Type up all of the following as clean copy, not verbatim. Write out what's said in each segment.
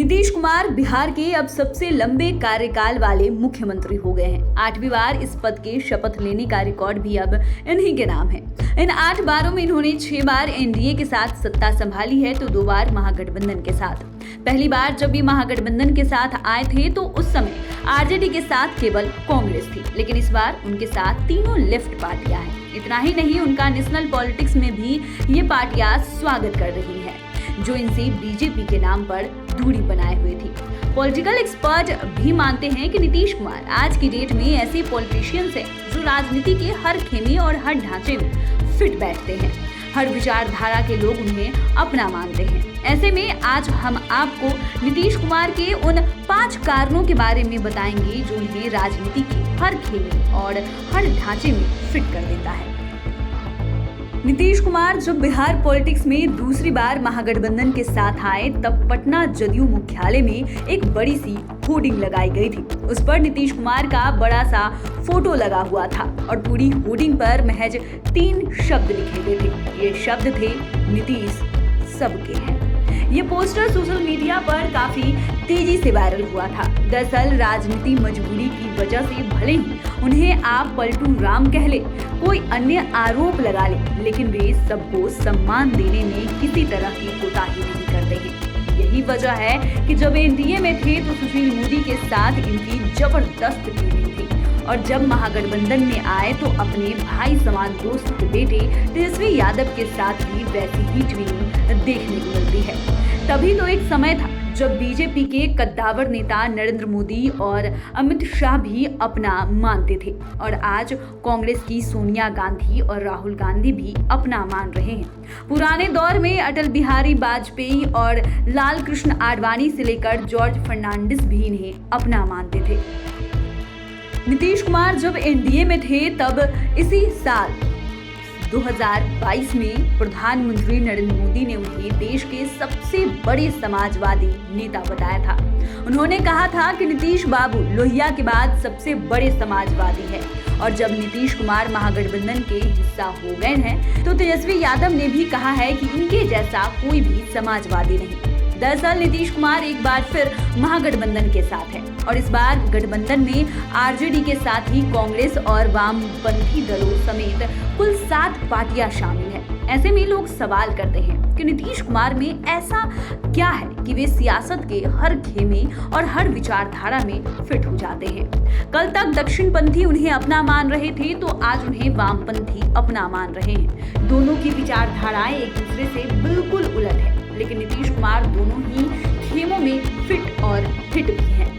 नीतीश कुमार बिहार के अब सबसे लंबे कार्यकाल वाले मुख्यमंत्री हो गए हैं। 8वीं बार इस पद के शपथ लेने का रिकॉर्ड भी अब इन्हीं के नाम है। इन 8 बारों में इन्होंने 6 बार एनडीए के साथ सत्ता संभाली है तो 2 बार महागठबंधन के साथ। पहली बार जब ये महागठबंधन के साथ आए थे तो उस समय आरजेडी के साथ केवल कांग्रेस थी, लेकिन इस बार उनके साथ तीनों लेफ्ट पार्टियां हैं। इतना ही नहीं, उनका नेशनल पॉलिटिक्स में भी ये पार्टियां स्वागत कर रही हैं, जो इनसे बीजेपी के नाम पर दूरी बनाए हुए थी। पॉलिटिकल एक्सपर्ट भी मानते हैं कि नीतीश कुमार आज की डेट में ऐसे पॉलिटिशियंस हैं जो राजनीति के हर खेमे और हर ढांचे में फिट बैठते हैं। हर विचारधारा के लोग उन्हें अपना मानते हैं। ऐसे में आज हम आपको नीतीश कुमार के उन 5 कारणों के बारे में बताएंगे जो उन्हें राजनीति के हर खेमे और हर ढांचे में फिट कर देता है। नीतीश कुमार जब बिहार पॉलिटिक्स में दूसरी बार महागठबंधन के साथ आए तब पटना जदयू मुख्यालय में एक बड़ी सी होर्डिंग लगाई गई थी। उस पर नीतीश कुमार का बड़ा सा फोटो लगा हुआ था और पूरी होर्डिंग पर महज 3 शब्द लिखे गए थे। ये शब्द थे, नीतीश सबके हैं। ये पोस्टर सोशल मीडिया पर काफी तेजी से वायरल हुआ था। दरअसल राजनीति मजबूरी की वजह से भले ही उन्हें आप पलटू राम कह ले, कोई अन्य आरोप लगा ले, लेकिन वे सबको सम्मान देने में किसी तरह की कोताही नहीं करते हैं। यही वजह है कि जब एनडीए में थे तो सुशील मोदी के साथ इनकी जबरदस्त ट्यूनिंग थी और जब महागठबंधन में आए तो अपने भाई समान दोस्त के बेटे तेजस्वी यादव के साथ भी वैसी ही ट्यूनिंग देखने को मिलती है। तभी तो एक समय था जब बीजेपी के कद्दावर नेता नरेंद्र मोदी और अमित शाह भी अपना मानते थे और आज कांग्रेस की सोनिया गांधी और राहुल गांधी भी अपना मान रहे हैं। पुराने दौर में अटल बिहारी वाजपेयी और लाल कृष्ण आडवाणी से लेकर जॉर्ज फर्नांडिस भी इन्हें अपना मानते थे। नीतीश कुमार जब एनडीए में थे तब इसी साल 2022 में प्रधानमंत्री नरेंद्र मोदी ने उन्हें देश के सबसे बड़े समाजवादी नेता बताया था। उन्होंने कहा था कि नीतीश बाबू लोहिया के बाद सबसे बड़े समाजवादी है और जब नीतीश कुमार महागठबंधन के हिस्सा हो गए हैं तो तेजस्वी यादव ने भी कहा है कि इनके जैसा कोई भी समाजवादी नहीं। दरअसल नीतीश कुमार एक बार फिर महागठबंधन के साथ है और इस बार गठबंधन में आरजेडी के साथ ही कांग्रेस और वामपंथी दलों समेत कुल 7 पार्टियां शामिल हैं। ऐसे में लोग सवाल करते हैं कि नीतीश कुमार में ऐसा क्या है कि वे सियासत के हर खेमे और हर विचारधारा में फिट हो जाते हैं। कल तक दक्षिणपंथी उन्हें अपना मान रहे थे तो आज उन्हें वामपंथी अपना मान रहे हैं। दोनों की विचारधाराएं एक दूसरे से बिल्कुल उलट है, लेकिन नीतीश कुमार दोनों ही खेमों में फिट और हिट भी हैं।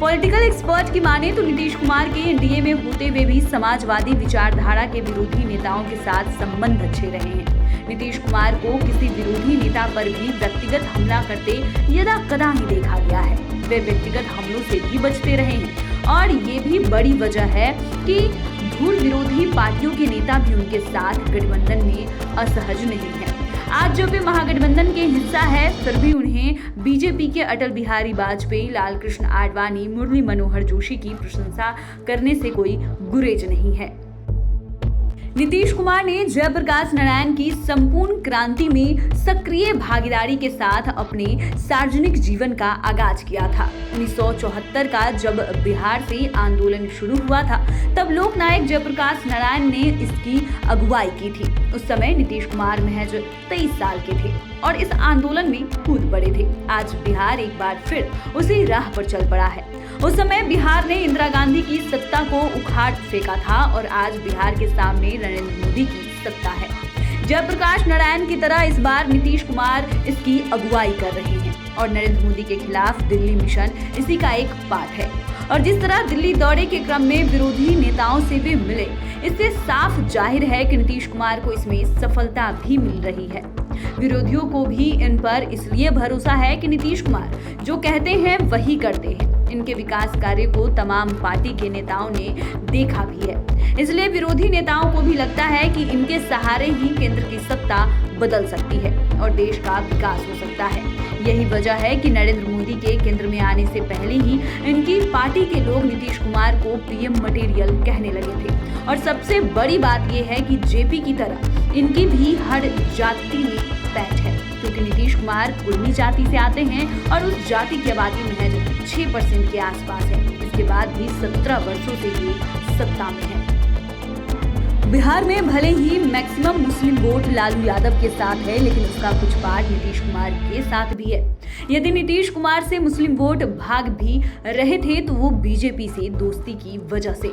पॉलिटिकल एक्सपर्ट की माने तो नीतीश कुमार के एनडीए में होते हुए भी समाजवादी विचारधारा के विरोधी नेताओं के साथ संबंध अच्छे रहे हैं। नीतीश कुमार को किसी विरोधी नेता पर भी व्यक्तिगत हमला करते यदा कदा ही देखा गया है। वे व्यक्तिगत हमलों से भी बचते रहे हैं और ये भी बड़ी वजह है कि धूल विरोधी पार्टियों के नेता भी उनके साथ गठबंधन में असहज नहीं है। आज जब वे महागठबंधन के हिस्सा है फिर भी उन्हें बीजेपी के अटल बिहारी वाजपेयी, लाल कृष्ण आडवाणी, मुरली मनोहर जोशी की प्रशंसा करने से कोई गुरेज नहीं है। नीतीश कुमार ने जयप्रकाश नारायण की संपूर्ण क्रांति में सक्रिय भागीदारी के साथ अपने सार्वजनिक जीवन का आगाज किया था। 1974 का जब बिहार से आंदोलन शुरू हुआ था तब लोकनायक जयप्रकाश नारायण ने इसकी अगुवाई की थी। उस समय नीतीश कुमार महज 23 साल के थे और इस आंदोलन में कूद पड़े थे। आज बिहार एक बार फिर उसी राह पर चल पड़ा है। उस समय बिहार ने इंदिरा गांधी की सत्ता को उखाड़ फेंका था और आज बिहार के सामने नरेंद्र मोदी की सत्ता है। जयप्रकाश नारायण की तरह इस बार नीतीश कुमार इसकी अगुवाई कर रहे हैं और नरेंद्र मोदी के खिलाफ दिल्ली मिशन इसी का एक पार्ट है। और जिस तरह दिल्ली दौरे के क्रम में विरोधी नेताओं से भी मिले, इससे साफ जाहिर है कि नीतीश कुमार को इसमें सफलता भी मिल रही है। विरोधियों को भी इन पर इसलिए भरोसा है कि नीतीश कुमार जो कहते हैं वही करते हैं। इनके विकास कार्य को तमाम पार्टी के नेताओं ने देखा भी है, इसलिए विरोधी नेताओं को भी लगता है कि इनके सहारे ही केंद्र की सत्ता बदल सकती है और देश का विकास हो सकता है। यही वजह है कि नरेंद्र मोदी के केंद्र में आने से पहले ही इनकी पार्टी के लोग नीतीश कुमार को पीएम मटेरियल कहने लगे थे। और सबसे बड़ी बात यह है कि जेपी की तरह इनकी भी हर जाति में पैठ है, क्योंकि क्योंकि नीतीश कुमार कुर्मी जाति से आते हैं और उस जाति की आबादी महज 6% के आसपास है। इसके बाद भी 17 वर्षों से ये सत्ता में है। बिहार में भले ही मैक्सिमम मुस्लिम वोट लालू यादव के साथ है, लेकिन उसका कुछ पार्ट नीतीश कुमार के साथ भी है। यदि नीतीश कुमार से मुस्लिम वोट भाग भी रहे थे तो वो बीजेपी से दोस्ती की वजह से।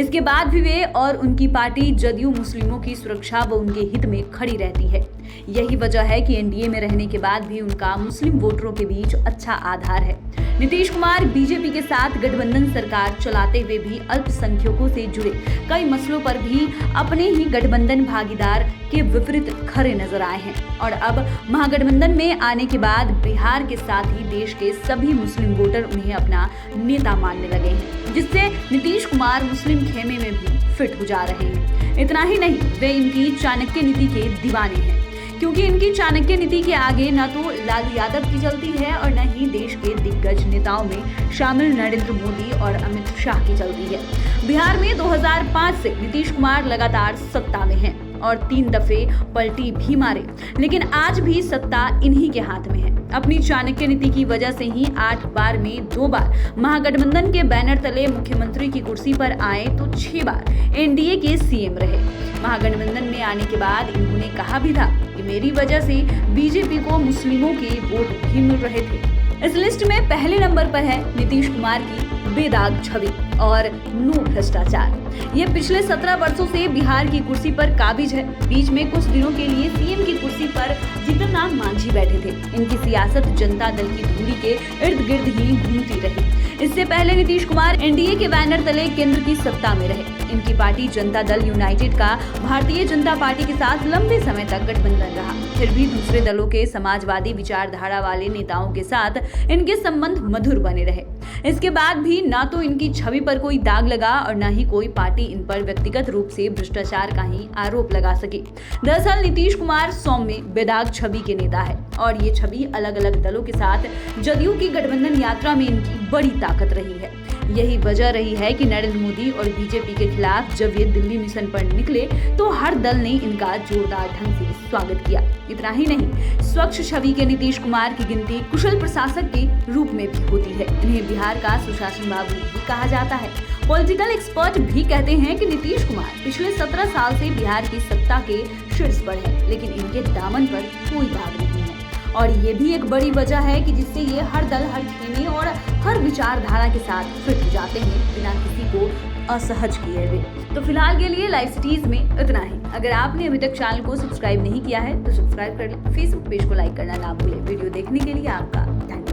इसके बाद भी वे और उनकी पार्टी जदयू मुस्लिमों की सुरक्षा व उनके हित में खड़ी रहती है। यही वजह है कि एनडीए में रहने के बाद भी उनका मुस्लिम वोटरों के बीच अच्छा आधार है। नीतीश कुमार बीजेपी के साथ गठबंधन सरकार चलाते हुए भी अल्पसंख्यकों से जुड़े कई मसलों पर भी अपने ही गठबंधन भागीदार के विपरीत खड़े नजर आए हैं और अब महागठबंधन में आने के बाद बिहार के साथ ही देश के सभी मुस्लिम वोटर उन्हें अपना नेता मानने लगे हैं, जिससे नीतीश कुमार मुस्लिम खेमे में भी फिट हो जा रहे हैं। इतना ही नहीं, वे इनकी चाणक्य नीति के दीवाने हैं, क्योंकि इनकी चाणक्य नीति के आगे न तो लालू यादव की चलती है और न ही देश के दिग्गज नेताओं में शामिल नरेंद्र मोदी और अमित शाह की चलती है। बिहार में 2005 से नीतीश कुमार लगातार सत्ता में हैं और 3 दफे पलटी भी मारे, लेकिन आज भी सत्ता इन्हीं के हाथ में है। अपनी चाणक्य नीति की वजह से ही 8 बार में 2 बार महागठबंधन के बैनर तले मुख्यमंत्री की कुर्सी पर आए तो 6 बार एनडीए के सीएम रहे। महागठबंधन में आने के बाद इन्होंने कहा भी था कि मेरी वजह से बीजेपी को मुस्लिमों के वोट भी मिल रहे थे। इस लिस्ट में पहले नंबर पर है नीतीश कुमार की बेदाग छवि और नो भ्रष्टाचार। ये पिछले 17 वर्षों से बिहार की कुर्सी पर काबिज है। बीच में कुछ दिनों के लिए सीएम की कुर्सी पर जीतन राम मांझी बैठे थे। इनकी सियासत जनता दल की धूरी के इर्द गिर्द ही घूमती रही। इससे पहले नीतीश कुमार एनडीए के बैनर तले केंद्र की सत्ता में रहे। इनकी पार्टी जनता दल यूनाइटेड का भारतीय जनता पार्टी के साथ लंबे समय तक गठबंधन रहा। फिर भी दूसरे दलों के समाजवादी विचारधारा वाले नेताओं के साथ इनके संबंध मधुर बने रहे। इसके बाद भी न तो इनकी छवि पर कोई दाग लगा और न ही कोई पार्टी इन पर व्यक्तिगत रूप से भ्रष्टाचार का ही आरोप लगा सकी। दरअसल नीतीश कुमार सौम्य बेदाग छवि के नेता है और ये छवि अलग अलग दलों के साथ जदयू की गठबंधन यात्रा में इनकी बड़ी ताकत रही है। यही वजह रही है कि नरेंद्र मोदी और बीजेपी के खिलाफ जब ये दिल्ली मिशन पर निकले तो हर दल ने इनका जोरदार ढंग से स्वागत किया। इतना ही नहीं, स्वच्छ छवि के नीतीश कुमार की गिनती कुशल प्रशासक के रूप में भी होती है। इन्हें बिहार का सुशासन बाबू भी कहा जाता है। पॉलिटिकल एक्सपर्ट भी कहते हैं कि नीतीश कुमार पिछले 17 साल से बिहार की सत्ता के शीर्ष पर है, लेकिन इनके दामन पर कोई दाग नहीं है। और ये भी एक बड़ी वजह है कि जिससे ये हर दल, हर खेमे और हर विचारधारा के साथ फिट हो जाते हैं बिना किसी को असहज किए हुए। तो फिलहाल के लिए लाइव सिटीज में इतना ही। अगर आपने अभी तक चैनल को सब्सक्राइब नहीं किया है तो सब्सक्राइब कर लें। फेसबुक पेज को लाइक करना ना भूलें। वीडियो देखने के लिए आपका धन्यवाद।